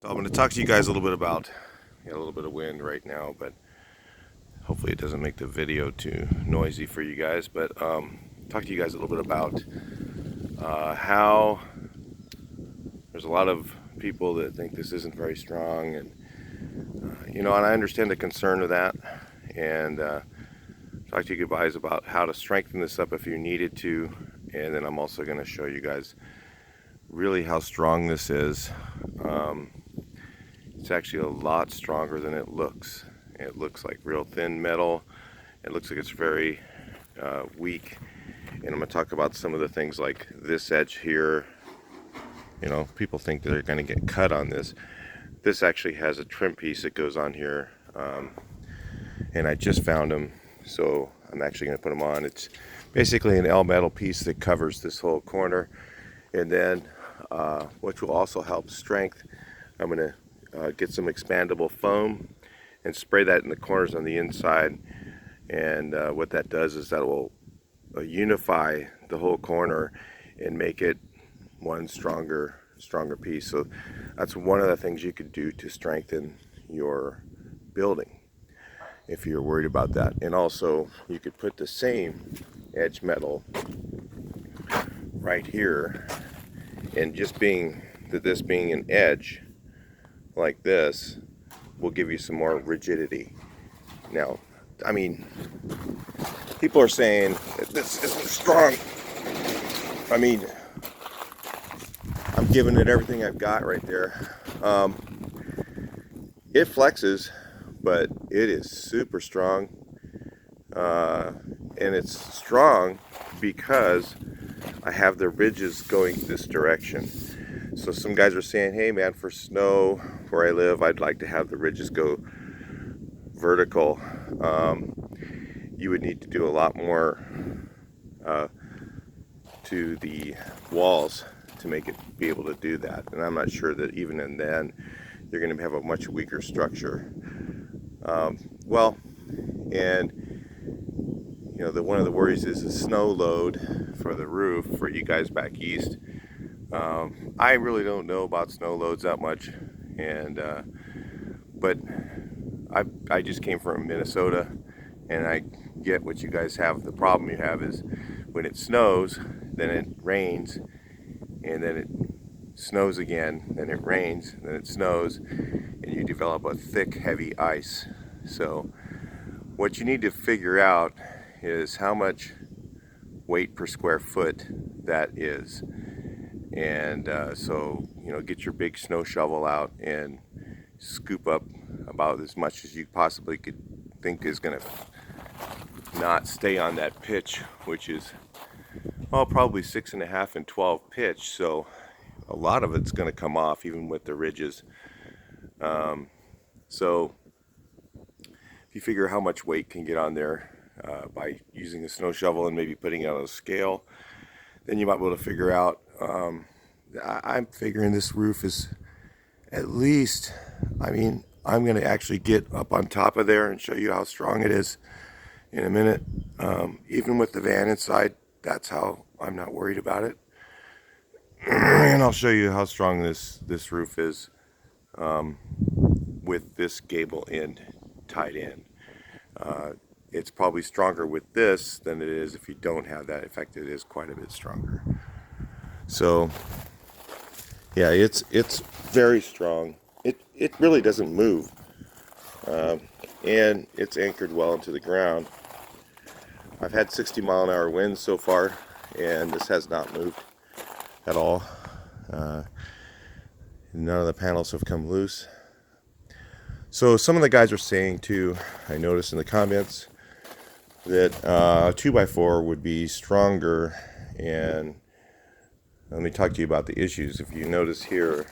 So I'm going to talk to you guys a little bit about a little bit of wind right now, but hopefully it doesn't make the video too noisy for you guys. But talk to you guys a little bit about how there's a lot of people that think this isn't very strong, and and I understand the concern of that, and talk to you guys about how to strengthen this up if you needed to, and then I'm also going to show you guys really how strong this is. It's actually a lot stronger than it looks. It looks like real thin metal. It looks like it's very weak. And I'm going to talk about some of the things like this edge here. People think that they're going to get cut on this. This actually has a trim piece that goes on here. And I just found them, so I'm actually going to put them on. It's basically an L-metal piece that covers this whole corner. And then, which will also help strength, I'm going to get some expandable foam and spray that in the corners on the inside, and what that does is that will unify the whole corner and make it one stronger piece. So that's one of the things you could do to strengthen your building if you're worried about that. And also you could put the same edge metal right here, and just being that this being an edge like this will give you some more rigidity. Now, I mean, people are saying that this isn't strong. I mean, I'm giving it everything I've got right there. It flexes, but it is super strong, and it's strong because I have the ridges going this direction. So some guys are saying, hey man, for snow where I live, I'd like to have the ridges go vertical. You would need to do a lot more to the walls to make it be able to do that. And I'm not sure that even in then, you're going to have a much weaker structure. One of the worries is the snow load for the roof for you guys back east. I really don't know about snow loads that much, and but I just came from Minnesota, and I get what you guys have. The problem you have is when it snows, then it rains, and then it snows again, then it rains, then it snows, and you develop a thick, heavy ice. So what you need to figure out is how much weight per square foot that is. And so get your big snow shovel out and scoop up about as much as you possibly could think is going to not stay on that pitch, which is probably 6.5 and 12 pitch. So a lot of it's going to come off even with the ridges. So if you figure how much weight can get on there by using a snow shovel and maybe putting it on a scale, then you might be able to figure out. I'm figuring this roof is at least, I'm going to actually get up on top of there and show you how strong it is in a minute. Even with the van inside, that's how I'm not worried about it. And I'll show you how strong this roof is with this gable end tied in. It's probably stronger with this than it is if you don't have that. In fact, it is quite a bit stronger. So yeah, it's very strong. It really doesn't move, and it's anchored well into the ground. I've had 60-mile-an-hour winds so far, and this has not moved at all. None of the panels have come loose. So some of the guys are saying too, I noticed in the comments, that a 2x4 would be stronger. And let me talk to you about the issues. If you notice here,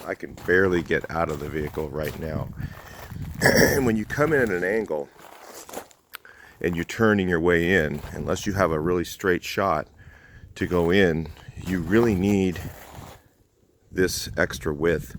I can barely get out of the vehicle right now. And when you come in at an angle and you're turning your way in, unless you have a really straight shot to go in, you really need this extra width.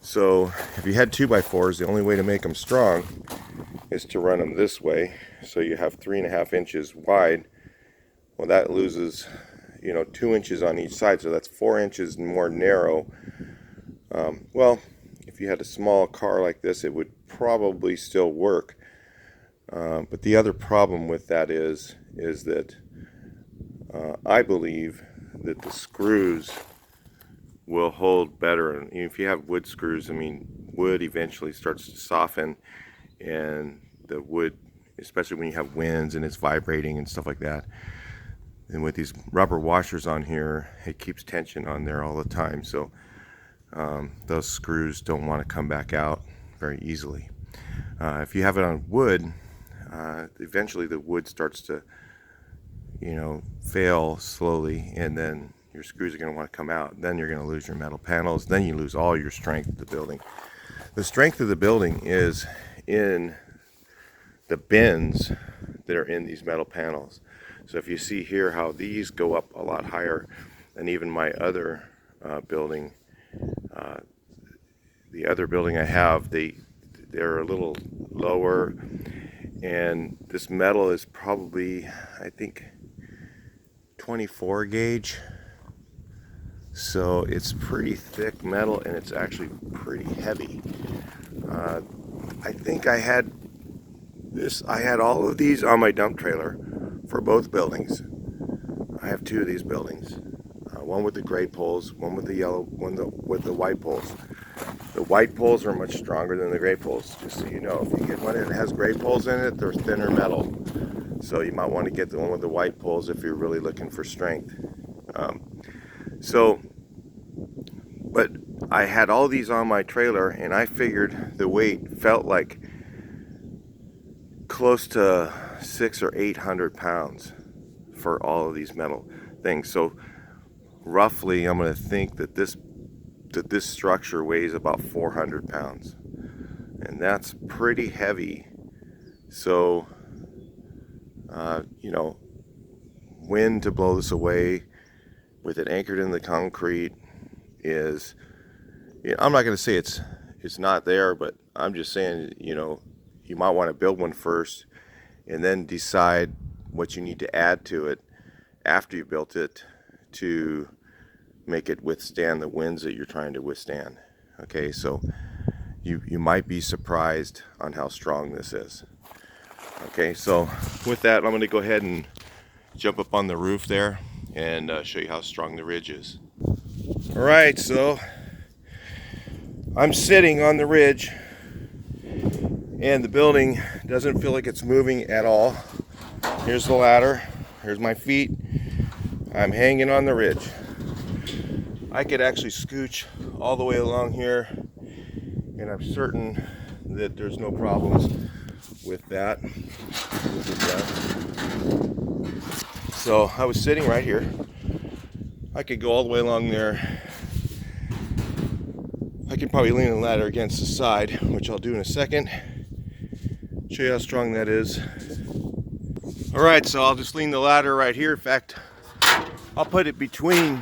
So if you had 2x4s, the only way to make them strong is to run them this way. So you have 3.5 inches wide. Well, that loses 2 inches on each side, so that's 4 inches more narrow. Well, if you had a small car like this, it would probably still work. But the other problem with that is that I believe that the screws will hold better. And if you have wood screws, I mean, wood eventually starts to soften, and the wood, especially when you have winds and it's vibrating and stuff like that. And with these rubber washers on here, it keeps tension on there all the time. So those screws don't want to come back out very easily. If you have it on wood, eventually the wood starts to, fail slowly, and then your screws are going to want to come out. Then you're going to lose your metal panels. Then you lose all your strength of the building. The strength of the building is in the bends that are in these metal panels. So if you see here how these go up a lot higher than even my other building, the other building I have, they're a little lower, and this metal is probably, I think, 24 gauge. So it's pretty thick metal, and it's actually pretty heavy. I think I had all of these on my dump trailer for both buildings. I have two of these buildings, one with the gray poles, one with the yellow, one with the white poles. The white poles are much stronger than the gray poles, just so you know. If you get one that has gray poles in it, they're thinner metal. So you might want to get the one with the white poles if you're really looking for strength. But I had all these on my trailer, and I figured the weight felt like close to 600 or 800 pounds for all of these metal things. So roughly, I'm going to think that this structure weighs about 400 pounds, and that's pretty heavy. So wind to blow this away with it anchored in the concrete is, I'm not going to say it's not there, but I'm just saying, you might want to build one first and then decide what you need to add to it after you built it to make it withstand the winds that you're trying to withstand. Okay, so you might be surprised on how strong this is. Okay, so with that, I'm going to go ahead and jump up on the roof there and show you how strong the ridge is. All right, so I'm sitting on the ridge, and the building doesn't feel like it's moving at all. Here's the ladder. Here's my feet. I'm hanging on the ridge. I could actually scooch all the way along here, and I'm certain that there's no problems with that. So I was sitting right here. I could go all the way along there. I can probably lean the ladder against the side, which I'll do in a second. Show you how strong that is. All right, so I'll just lean the ladder right here. In fact, I'll put it between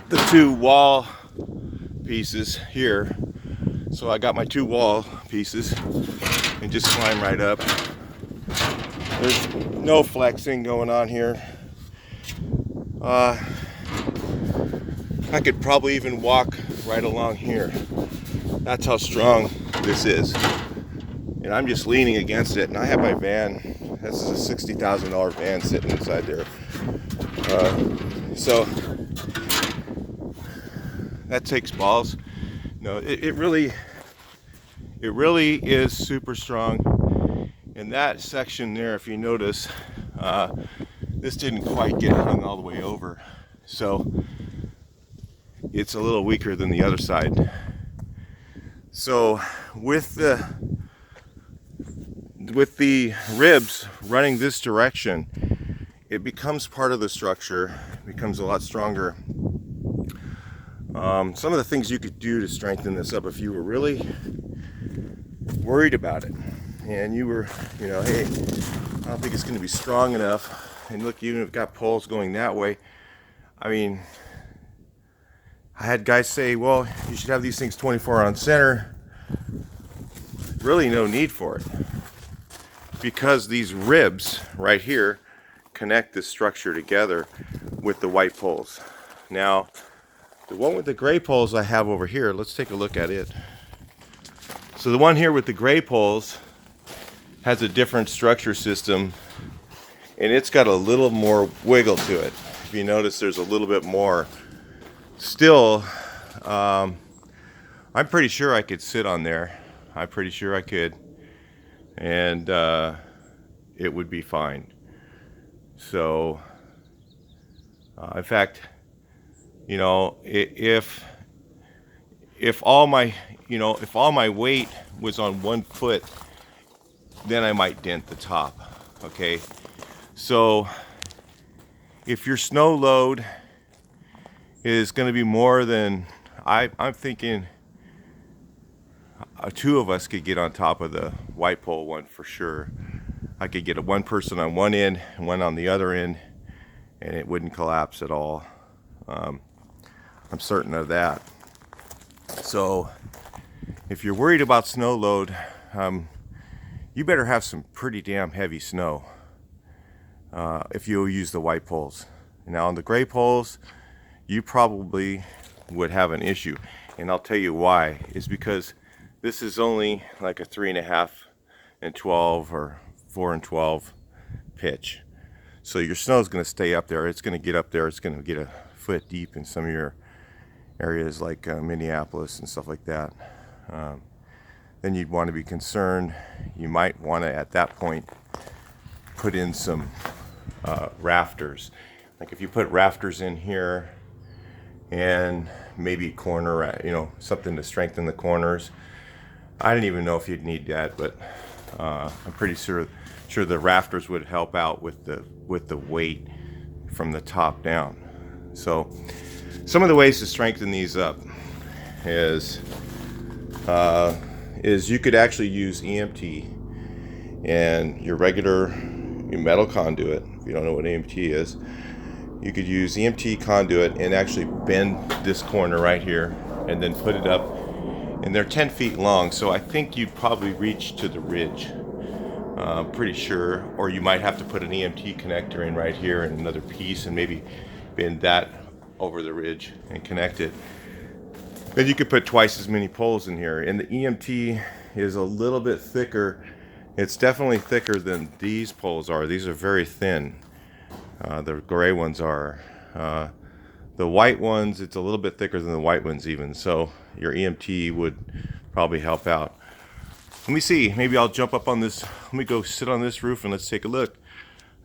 the two wall pieces here. So I got my two wall pieces and just climb right up. There's no flexing going on here. I could probably even walk right along here. That's how strong this is. And I'm just leaning against it, and I have my van. This is a $60,000 van sitting inside there. So that takes balls. No, it really is super strong. In that section there, if you notice, this didn't quite get hung all the way over, so it's a little weaker than the other side. So with the ribs running this direction, it becomes part of the structure, becomes a lot stronger. Some of the things you could do to strengthen this up if you were really worried about it, and you were, hey, I don't think it's going to be strong enough. And look, even if it's got poles going that way, I mean, I had guys say, well, you should have these things 24 on center. Really no need for it, because these ribs right here connect this structure together with the white poles. Now, The one with the gray poles I have over here, let's take a look at it. So the one here with the gray poles has a different structure system, and it's got a little more wiggle to it. If you notice, there's a little bit more. Still, I'm pretty sure I could sit on there. I'm pretty sure I could, and it would be fine. So, in fact, you know, if all my weight was on 1 foot, then I might dent the top. Okay, so if your snow load is going to be more than I'm thinking, two of us could get on top of the white pole one for sure. I could get one person on one end and one on the other end, and it wouldn't collapse at all. I'm certain of that. So if you're worried about snow load, you better have some pretty damn heavy snow if you'll use the white poles. Now on the gray poles, you probably would have an issue, and I'll tell you why. It's because this is only like a 3.5 and 12 or 4 and 12 pitch. So your snow is going to stay up there. It's going to get up there. It's going to get a foot deep in some of your areas like Minneapolis and stuff like that. Then you'd want to be concerned. You might want to, at that point, put in some rafters. Like if you put rafters in here and maybe corner, something to strengthen the corners. I didn't even know if you'd need that, but I'm pretty sure the rafters would help out with the weight from the top down. So some of the ways to strengthen these up is you could actually use EMT and your regular metal conduit. If you don't know what EMT is, you could use EMT conduit and actually bend this corner right here and then put it up. And they're 10 feet long, so I think you'd probably reach to the ridge. Pretty sure. Or you might have to put an EMT connector in right here and another piece and maybe bend that over the ridge and connect it. Then you could put twice as many poles in here. And the EMT is a little bit thicker. It's definitely thicker than these poles are. These are very thin. The gray ones are. The white ones, it's a little bit thicker than the white ones even. So your EMT would probably help out. Let me see. Maybe I'll jump up on this. Let me go sit on this roof and let's take a look.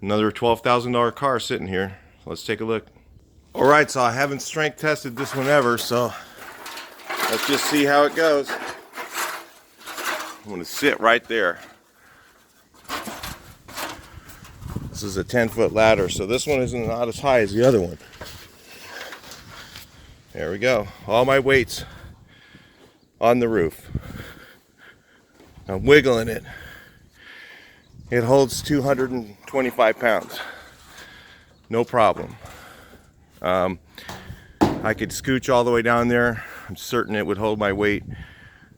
Another $12,000 car sitting here. Let's take a look. All right, so I haven't strength tested this one ever, so let's just see how it goes. I'm going to sit right there. This is a 10-foot ladder, so this one isn't not as high as the other one. There we go. All my weights on the roof. I'm wiggling it. It holds 225 pounds. No problem. I could scooch all the way down there. I'm certain it would hold my weight.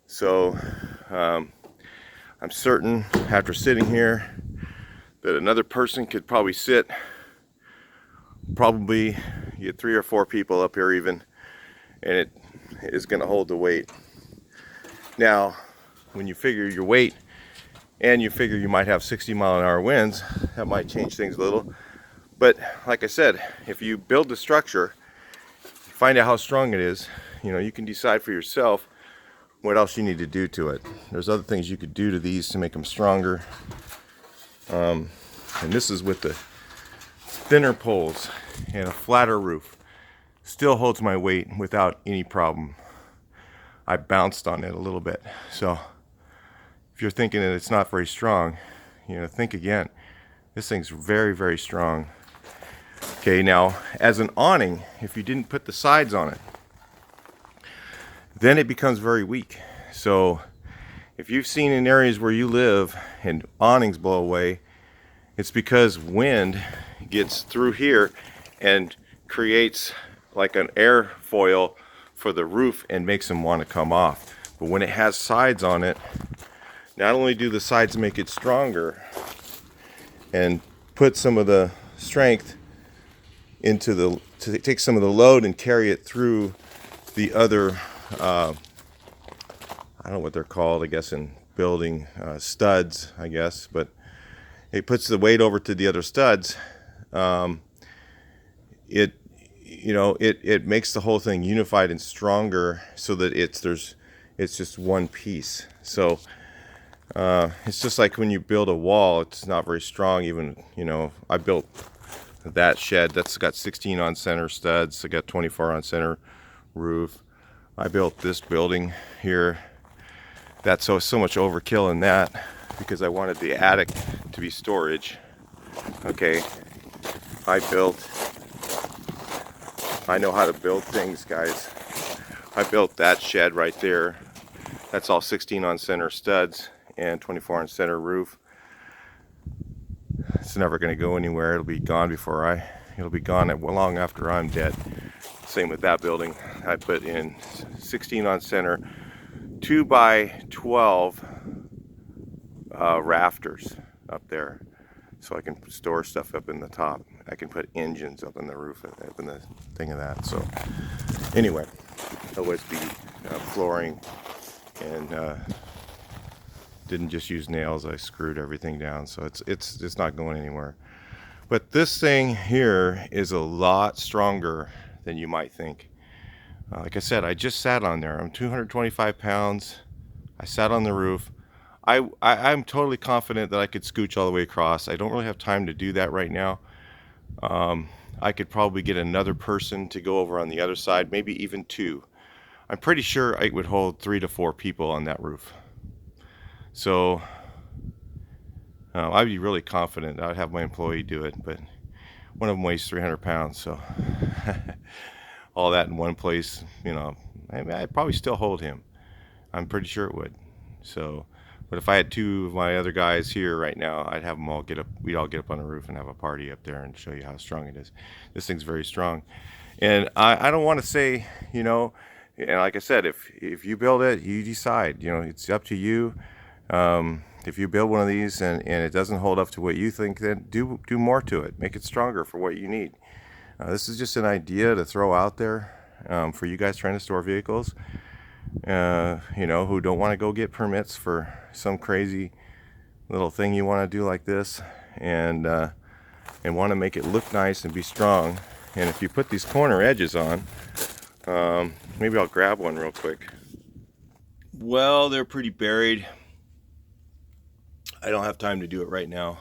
So I'm certain after sitting here that another person could probably sit. Probably get 3 or 4 people up here even, and it is going to hold the weight. Now, when you figure your weight and you figure you might have 60-mile-an-hour winds, that might change things a little. But like I said, if you build the structure, find out how strong it is, you can decide for yourself what else you need to do to it. There's other things you could do to these to make them stronger. And this is with the thinner poles and a flatter roof. Still holds my weight without any problem. I bounced on it a little bit. So if you're thinking that it's not very strong, think again. This thing's very, very strong. Okay, now as an awning, if you didn't put the sides on it, then it becomes very weak. So if you've seen in areas where you live and awnings blow away, it's because wind gets through here and creates like an airfoil for the roof and makes them want to come off. But when it has sides on it, not only do the sides make it stronger and put some of the strength into to take some of the load and carry it through the other, I don't know what they're called, I guess in building, studs, I guess, but it puts the weight over to the other studs. It makes the whole thing unified and stronger, so that it's just one piece. So it's just like when you build a wall, it's not very strong. Even, I built that shed that's got 16 on center studs. I got 24 on center roof. I built this building here. That's so much overkill in that, because I wanted the attic to be storage. Okay, I know how to build things, guys. I built that shed right there. That's all 16 on center studs and 24 on center roof. It's never going to go anywhere. It'll be gone it'll be gone long after I'm dead. Same with that building. I put in 16 on center, 2 by 12 rafters up there, so I can store stuff up in the top. I can put engines up in the roof, up in the thing of that. So anyway, OSB flooring, and didn't just use nails. I screwed everything down, so it's not going anywhere. But this thing here is a lot stronger than you might think. Like I said, I just sat on there. I'm 225 pounds. I sat on the roof. I'm totally confident that I could scooch all the way across. I don't really have time to do that right now. I could probably get another person to go over on the other side, maybe even 2. I'm pretty sure I would hold 3 to 4 people on that roof. So I'd be really confident I'd have my employee do it, but one of them weighs 300 pounds, so all that in one place, I'd probably still hold him. I'm pretty sure it would. So, but if I had 2 of my other guys here right now, I'd have them all get up. We'd all get up on the roof and have a party up there and show you how strong it is. This thing's very strong, and I don't want to say, and like I said, if you build it, you decide. It's up to you. If you build one of these and it doesn't hold up to what you think, then do more to it. Make it stronger for what you need. This is just an idea to throw out there for you guys trying to store vehicles, who don't want to go get permits for some crazy little thing you want to do like this, and want to make it look nice and be strong. And if you put these corner edges on, maybe I'll grab one real quick. Well, they're pretty buried. I don't have time to do it right now,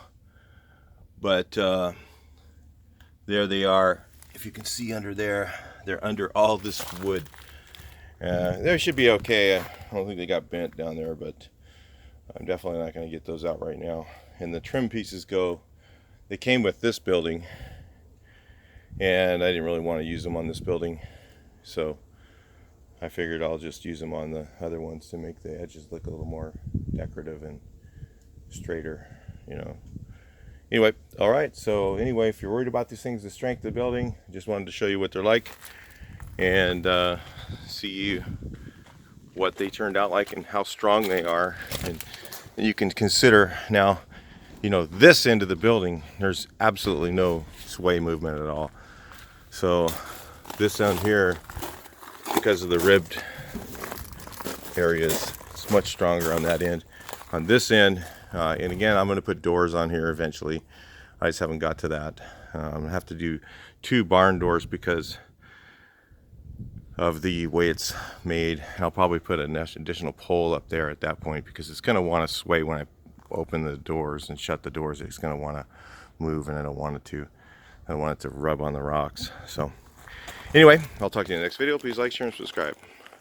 but there they are. If you can see under there, they're under all this wood. They should be okay. I don't think they got bent down there, but I'm definitely not going to get those out right now. And the trim pieces they came with this building, and I didn't really want to use them on this building, so I figured I'll just use them on the other ones to make the edges look a little more decorative and straighter, Anyway, all right. So anyway, if you're worried about these things, the strength of the building, I just wanted to show you what they're like, and see what they turned out like and how strong they are. And you can consider now, this end of the building, there's absolutely no sway movement at all. So this down here, because of the ribbed areas, it's much stronger on that end. On this end, and again, I'm going to put doors on here eventually. I just haven't got to that. I'm going to have to do 2 barn doors because of the way it's made. I'll probably put an additional pole up there at that point, because it's going to want to sway when I open the doors and shut the doors. It's going to want to move, and I don't want it to. I don't want it to rub on the rocks. So anyway, I'll talk to you in the next video. Please like, share, and subscribe.